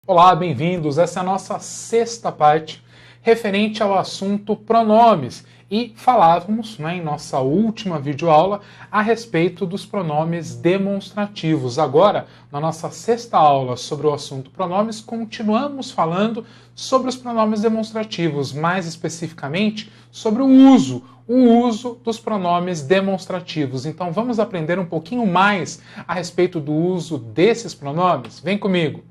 Olá, bem-vindos. Essa é a nossa sexta parte referente ao assunto pronomes. E falávamos, em nossa última videoaula, a respeito dos pronomes demonstrativos. Agora, na nossa sexta aula sobre o assunto pronomes, continuamos falando sobre os pronomes demonstrativos, mais especificamente sobre o uso dos pronomes demonstrativos. Então vamos aprender um pouquinho mais a respeito do uso desses pronomes? Vem comigo!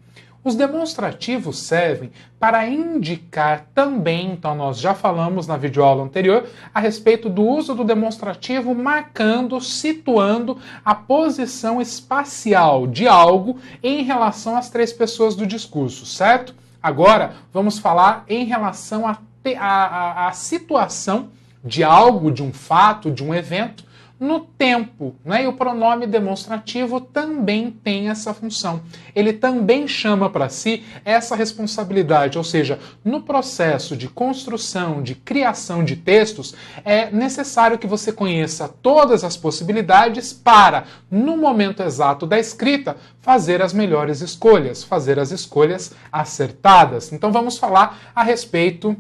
Os demonstrativos servem para indicar também, então nós já falamos na videoaula anterior, a respeito do uso do demonstrativo marcando, situando a posição espacial de algo em relação às três pessoas do discurso, certo? Agora vamos falar em relação à situação de algo, de um fato, de um evento, no tempo, E o pronome demonstrativo também tem essa função. Ele também chama para si essa responsabilidade, ou seja, no processo de construção, de criação de textos, é necessário que você conheça todas as possibilidades para, no momento exato da escrita, fazer as melhores escolhas, fazer as escolhas acertadas. Então vamos falar a respeito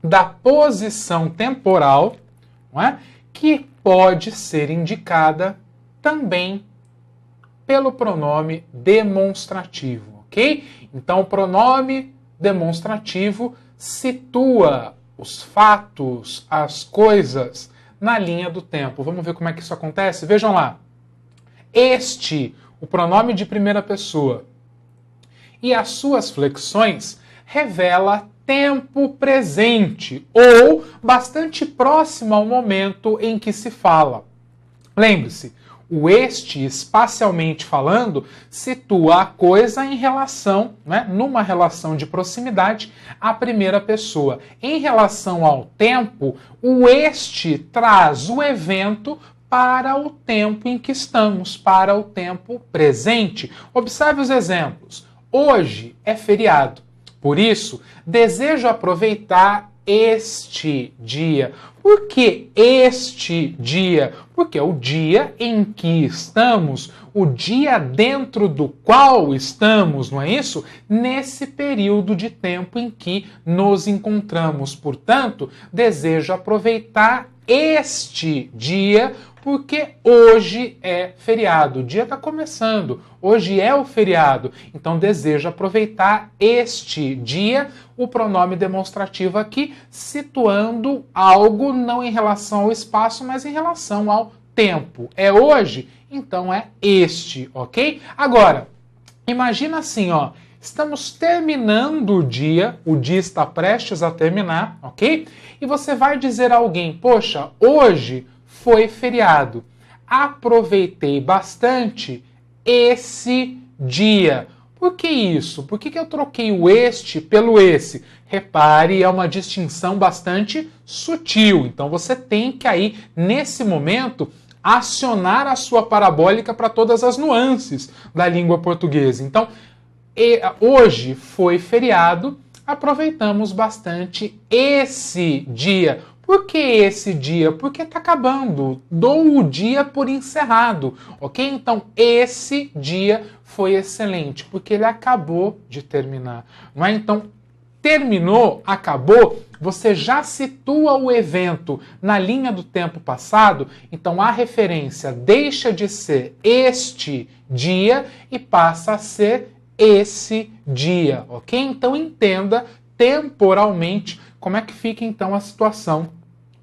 da posição temporal, que pode ser indicada também pelo pronome demonstrativo, ok? Então, o pronome demonstrativo situa os fatos, as coisas na linha do tempo. Vamos ver como é que isso acontece? Vejam lá. Este, o pronome de primeira pessoa, e as suas flexões revela tempo presente ou bastante próximo ao momento em que se fala. Lembre-se, o este, espacialmente falando, situa a coisa em relação, numa relação de proximidade, à primeira pessoa. Em relação ao tempo, o este traz o evento para o tempo em que estamos, para o tempo presente. Observe os exemplos. Hoje é feriado. Por isso, desejo aproveitar este dia. Por que este dia? Porque é o dia em que estamos, o dia dentro do qual estamos, não é isso? Nesse período de tempo em que nos encontramos. Portanto, desejo aproveitar este dia porque hoje é feriado, o dia está começando, hoje é o feriado, então desejo aproveitar este dia, o pronome demonstrativo aqui, situando algo não em relação ao espaço, mas em relação ao tempo. É hoje? Então é este, ok? Agora, imagina assim, estamos terminando o dia está prestes a terminar, ok? E você vai dizer a alguém, poxa, hoje foi feriado. Aproveitei bastante esse dia. Por que isso? Por que eu troquei o este pelo esse? Repare, é uma distinção bastante sutil. Então você tem que aí, nesse momento, acionar a sua parabólica para todas as nuances da língua portuguesa. Então, hoje foi feriado, aproveitamos bastante esse dia. Por que esse dia? Porque está acabando. Dou o dia por encerrado, ok? Então, esse dia foi excelente, porque ele acabou de terminar, não é? Então, terminou, acabou, você já situa o evento na linha do tempo passado, então a referência deixa de ser este dia e passa a ser esse dia, ok? Então, entenda temporalmente como é que fica, então, a situação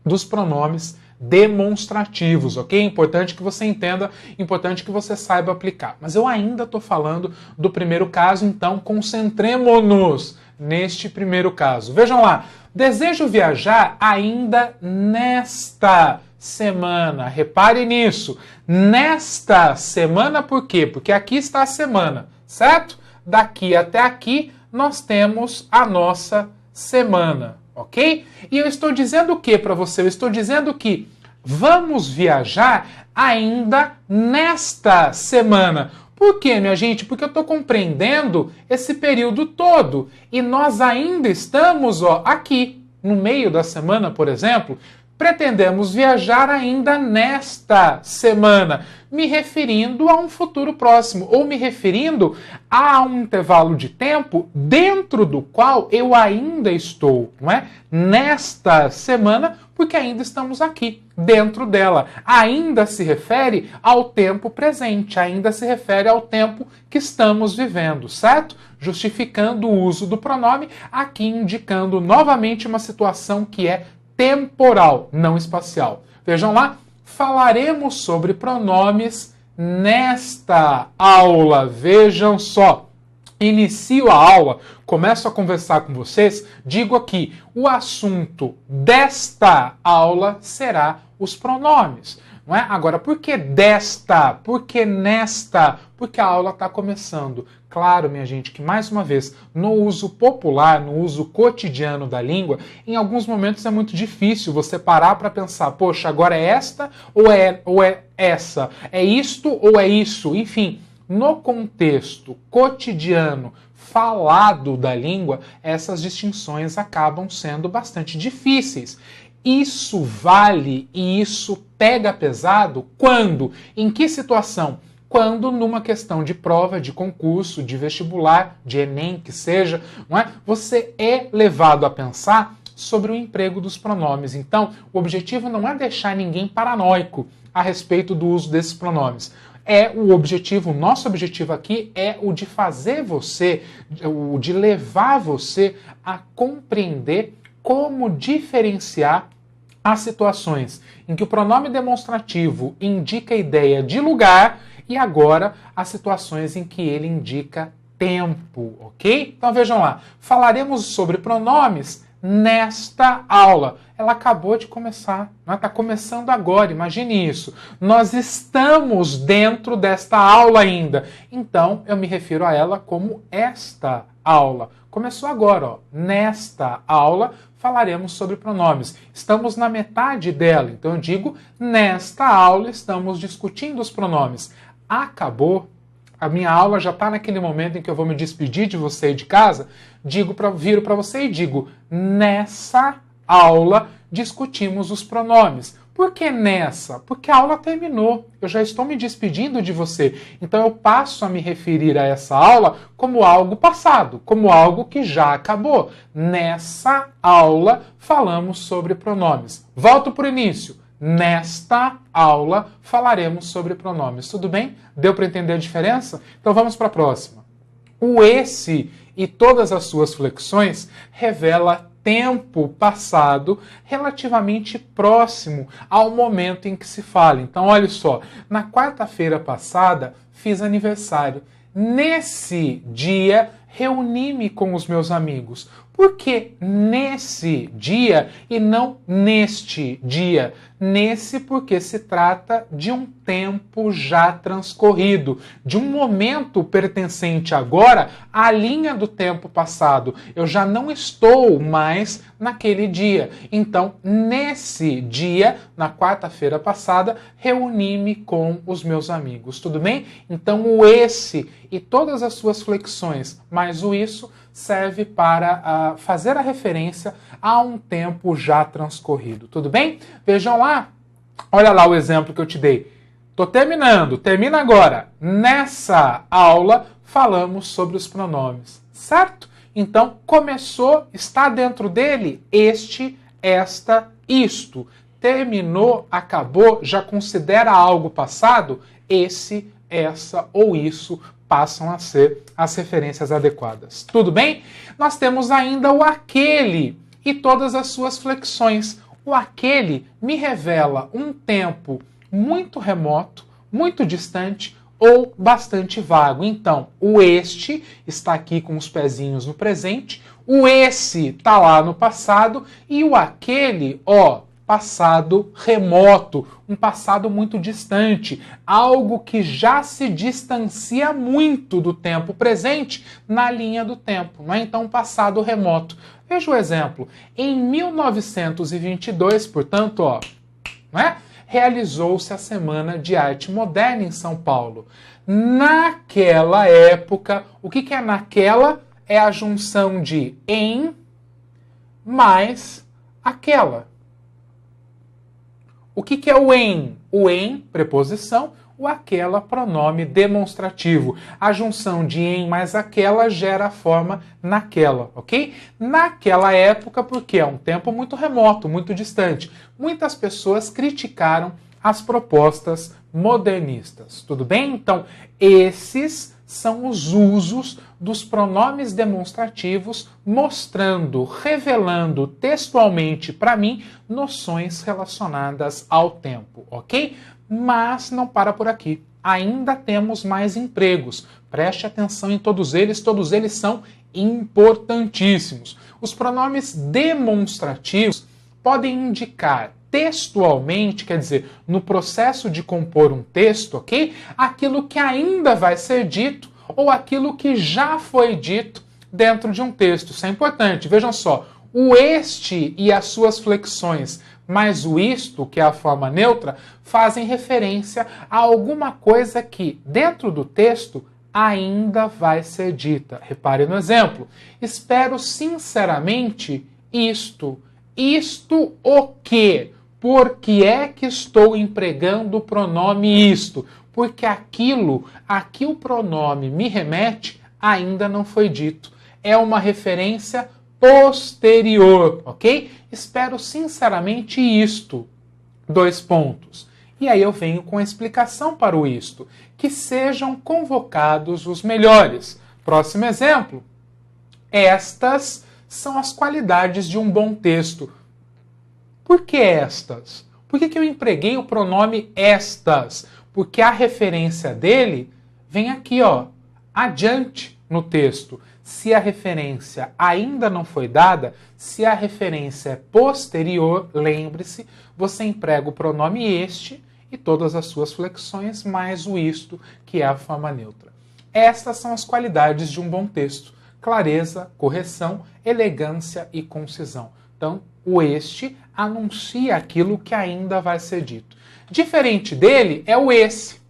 dos pronomes demonstrativos, ok? Importante que você entenda, importante que você saiba aplicar. Mas eu ainda estou falando do primeiro caso, então concentremo-nos neste primeiro caso. Vejam lá, desejo viajar ainda nesta semana. Repare nisso. Nesta semana por quê? Porque aqui está a semana, certo? Daqui até aqui nós temos a nossa semana. Ok? E eu estou dizendo o que para você? Eu estou dizendo que vamos viajar ainda nesta semana. Por quê, minha gente? Porque eu estou compreendendo esse período todo. E nós ainda estamos aqui, no meio da semana, por exemplo. Pretendemos viajar ainda nesta semana, me referindo a um futuro próximo, ou me referindo a um intervalo de tempo dentro do qual eu ainda estou, não é? Nesta semana, porque ainda estamos aqui, dentro dela. Ainda se refere ao tempo presente, ainda se refere ao tempo que estamos vivendo, certo? Justificando o uso do pronome, aqui indicando novamente uma situação que é temporal, não espacial. Vejam lá, falaremos sobre pronomes nesta aula. Vejam só. Inicio a aula, começo a conversar com vocês, digo aqui, o assunto desta aula será os pronomes. Não é? Agora, por que desta? Por que nesta? Porque a aula está começando. Claro, minha gente, que mais uma vez, no uso popular, no uso cotidiano da língua, em alguns momentos é muito difícil você parar para pensar, poxa, agora é esta ou é essa? É isto ou é isso? Enfim, no contexto cotidiano falado da língua, essas distinções acabam sendo bastante difíceis. Isso vale e isso pega pesado quando? Em que situação? Quando numa questão de prova, de concurso, de vestibular, de Enem, que seja, não é? Você é levado a pensar sobre o emprego dos pronomes. Então, o objetivo não é deixar ninguém paranoico a respeito do uso desses pronomes. O nosso objetivo aqui é o de fazer você, o de levar você a compreender como diferenciar as situações em que o pronome demonstrativo indica a ideia de lugar e agora as situações em que ele indica tempo, ok? Então vejam lá, falaremos sobre pronomes nesta aula. Ela acabou de começar, está começando agora, imagine isso. Nós estamos dentro desta aula ainda, então eu me refiro a ela como esta aula. Começou agora, ó. Nesta aula falaremos sobre pronomes. Estamos na metade dela, então eu digo, nesta aula estamos discutindo os pronomes. Acabou, a minha aula já está naquele momento em que eu vou me despedir de você e de casa, viro para você e digo, nessa aula discutimos os pronomes. Por que nessa? Porque a aula terminou, eu já estou me despedindo de você. Então eu passo a me referir a essa aula como algo passado, como algo que já acabou. Nessa aula falamos sobre pronomes. Volto para o início. Nesta aula falaremos sobre pronomes. Tudo bem? Deu para entender a diferença? Então vamos para a próxima. O esse e todas as suas flexões revela tempo passado relativamente próximo ao momento em que se fala. Então, olha só, na quarta-feira passada fiz aniversário. Nesse dia, reuni-me com os meus amigos. Por que nesse dia e não neste dia? Nesse porque se trata de um tempo já transcorrido, de um momento pertencente agora à linha do tempo passado. Eu já não estou mais naquele dia. Então, nesse dia, na quarta-feira passada, reuni-me com os meus amigos. Tudo bem? Então, o esse e todas as suas flexões, mais o isso, serve para fazer a referência a um tempo já transcorrido. Tudo bem? Vejam lá. Olha lá o exemplo que eu te dei. Tô terminando. Termina agora. Nessa aula, falamos sobre os pronomes. Certo? Então, começou, está dentro dele este, esta, isto. Terminou, acabou, já considera algo passado? Esse, essa ou isso passam a ser as referências adequadas. Tudo bem? Nós temos ainda o aquele e todas as suas flexões. O aquele me revela um tempo muito remoto, muito distante ou bastante vago. Então, o este está aqui com os pezinhos no presente, o esse está lá no passado e o aquele, ó, passado remoto, um passado muito distante, algo que já se distancia muito do tempo presente na linha do tempo, não é? Então, passado remoto. Veja o exemplo. Em 1922, portanto, ó, não é? Realizou-se a Semana de Arte Moderna em São Paulo. Naquela época, o que é naquela? É a junção de em mais aquela. O que é o em? O em, preposição, o aquela, pronome demonstrativo. A junção de em mais aquela gera a forma naquela, ok? Naquela época, porque é um tempo muito remoto, muito distante, muitas pessoas criticaram as propostas modernistas. Tudo bem? Então, esses são os usos dos pronomes demonstrativos, mostrando, revelando textualmente para mim noções relacionadas ao tempo, ok? Mas não para por aqui. Ainda temos mais empregos. Preste atenção em todos eles são importantíssimos. Os pronomes demonstrativos podem indicar textualmente, quer dizer, no processo de compor um texto, ok? Aquilo que ainda vai ser dito ou aquilo que já foi dito dentro de um texto. Isso é importante. Vejam só, o este e as suas flexões, mais o isto, que é a forma neutra, fazem referência a alguma coisa que, dentro do texto, ainda vai ser dita. Repare no exemplo. Espero sinceramente isto. Isto o quê? Por que é que estou empregando o pronome isto? Porque aquilo a que o pronome me remete ainda não foi dito. É uma referência posterior, ok? Espero sinceramente isto. 2 pontos. E aí eu venho com a explicação para o isto. Que sejam convocados os melhores. Próximo exemplo. Estas são as qualidades de um bom texto. Por que estas? Por que eu empreguei o pronome estas? Porque a referência dele vem aqui, ó, adiante no texto. Se a referência ainda não foi dada, se a referência é posterior, lembre-se, você emprega o pronome este e todas as suas flexões, mais o isto, que é a forma neutra. Estas são as qualidades de um bom texto. Clareza, correção, elegância e concisão. Então, o este anuncia aquilo que ainda vai ser dito. Diferente dele é o esse.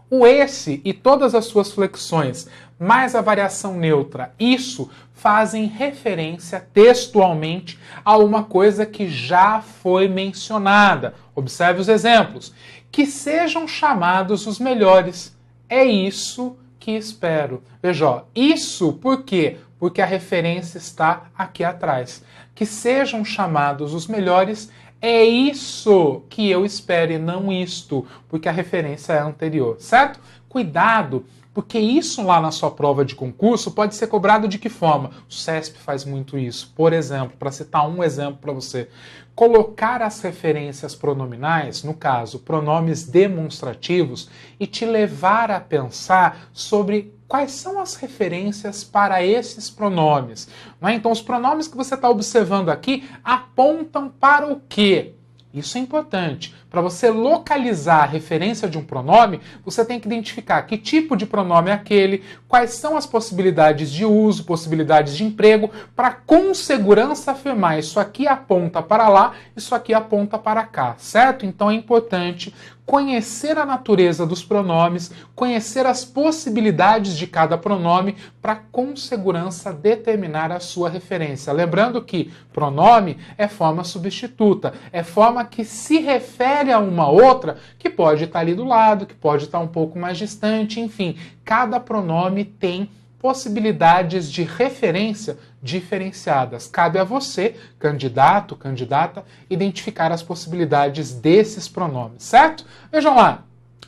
O esse e todas as suas flexões, mais a variação neutra, isso fazem referência textualmente a uma coisa que já foi mencionada. Observe os exemplos. Que sejam chamados os melhores. É isso que espero. Veja, ó, isso por quê? Porque a referência está aqui atrás. Que sejam chamados os melhores, é isso que eu espero e não isto, porque a referência é anterior, certo? Cuidado, porque isso lá na sua prova de concurso pode ser cobrado de que forma? O CESP faz muito isso. Por exemplo, para citar um exemplo para você, colocar as referências pronominais, no caso, pronomes demonstrativos, e te levar a pensar sobre quais são as referências para esses pronomes. Não é? Então, os pronomes que você está observando aqui apontam para o quê? Isso é importante. Para você localizar a referência de um pronome, você tem que identificar que tipo de pronome é aquele, quais são as possibilidades de uso, possibilidades de emprego, para com segurança afirmar isso aqui aponta para lá, isso aqui aponta para cá, certo? Então é importante conhecer a natureza dos pronomes, conhecer as possibilidades de cada pronome para com segurança determinar a sua referência. Lembrando que pronome é forma substituta, é forma que se refere a uma outra que pode estar ali do lado, que pode estar um pouco mais distante, enfim, cada pronome tem possibilidades de referência diferenciadas. Cabe a você, candidato, candidata, identificar as possibilidades desses pronomes, certo? Vejam lá.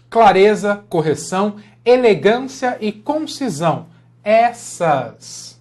Clareza, correção, elegância e concisão. Essas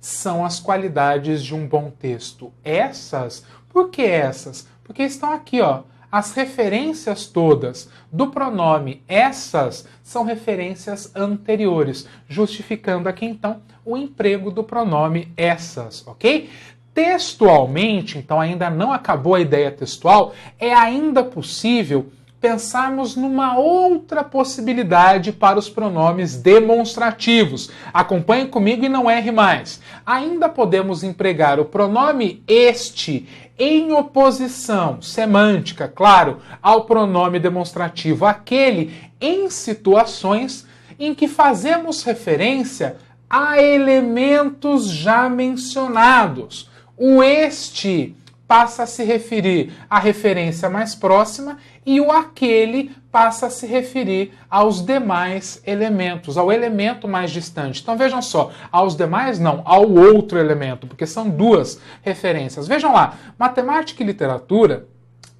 são as qualidades de um bom texto. Essas? Por que essas? Porque estão aqui, ó. As referências todas do pronome essas são referências anteriores, justificando aqui então o emprego do pronome essas, ok? Textualmente, então ainda não acabou a ideia textual, é ainda possível pensarmos numa outra possibilidade para os pronomes demonstrativos. Acompanhe comigo e não erre mais. Ainda podemos empregar o pronome este em oposição semântica, claro, ao pronome demonstrativo, aquele em situações em que fazemos referência a elementos já mencionados. O este passa a se referir à referência mais próxima e o aquele passa a se referir aos demais elementos, ao elemento mais distante. Então vejam só, aos demais não, ao outro elemento, porque são duas referências. Vejam lá, matemática e literatura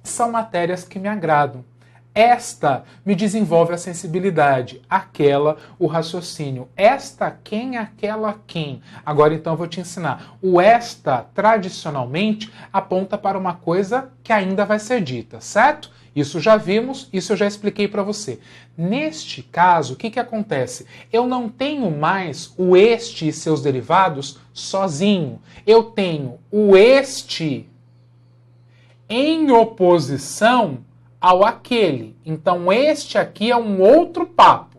são matérias que me agradam. Esta me desenvolve a sensibilidade, aquela o raciocínio. Esta quem, aquela quem. Agora então eu vou te ensinar. O esta, tradicionalmente, aponta para uma coisa que ainda vai ser dita, certo? Isso já vimos, isso eu já expliquei para você. Neste caso, o que acontece? Eu não tenho mais o este e seus derivados sozinho. Eu tenho o este em oposição ao aquele. Então este aqui é um outro papo.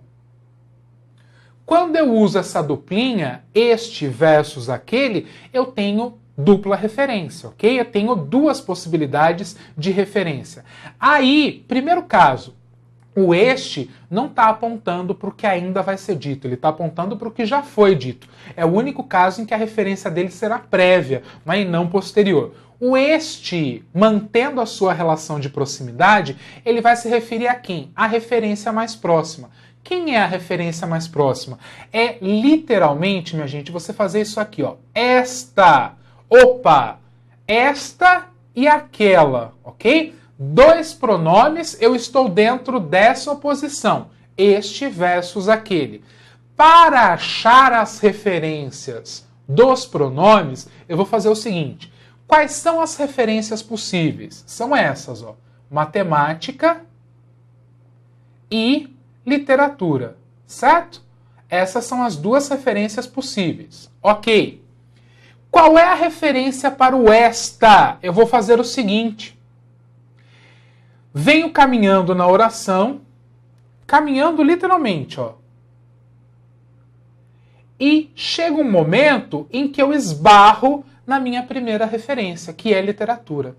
Quando eu uso essa duplinha, este versus aquele, eu tenho dupla referência, ok? Eu tenho duas possibilidades de referência. Aí, primeiro caso, o este não está apontando para o que ainda vai ser dito, ele está apontando para o que já foi dito. É o único caso em que a referência dele será prévia, mas não posterior. O este, mantendo a sua relação de proximidade, ele vai se referir a quem? A referência mais próxima. Quem é a referência mais próxima? É literalmente, minha gente, você fazer isso aqui, ó. Esta, opa, esta e aquela, ok? Dois pronomes, eu estou dentro dessa oposição. Este versus aquele. Para achar as referências dos pronomes, eu vou fazer o seguinte. Quais são as referências possíveis? São essas, ó. Matemática e literatura, certo? Essas são as duas referências possíveis. Ok. Qual é a referência para o esta? Eu vou fazer o seguinte. Venho caminhando na oração, caminhando literalmente, ó. E chega um momento em que eu esbarro na minha primeira referência, que é literatura.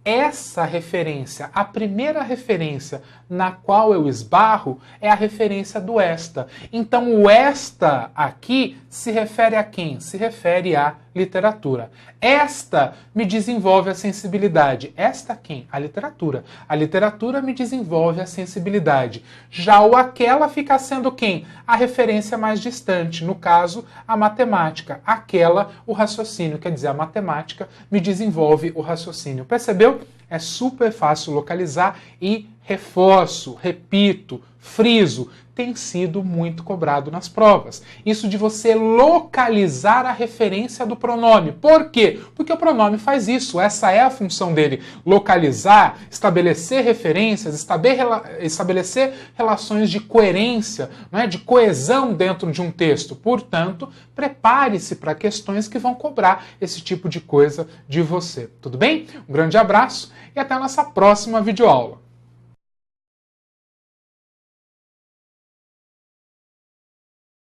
Essa referência, a primeira referência na qual eu esbarro, é a referência do esta. Então o esta aqui se refere a quem? Se refere à literatura. Esta me desenvolve a sensibilidade. Esta quem? A literatura. A literatura me desenvolve a sensibilidade. Já o aquela fica sendo quem? A referência mais distante. No caso, a matemática. Aquela, o raciocínio. Quer dizer, a matemática me desenvolve o raciocínio. Percebeu? É super fácil localizar e reforço, repito, friso, tem sido muito cobrado nas provas. Isso de você localizar a referência do pronome. Por quê? Porque o pronome faz isso, essa é a função dele. Localizar, estabelecer referências, estabelecer relações de coerência, não é? De coesão dentro de um texto. Portanto, prepare-se para questões que vão cobrar esse tipo de coisa de você. Tudo bem? Um grande abraço e até a nossa próxima videoaula.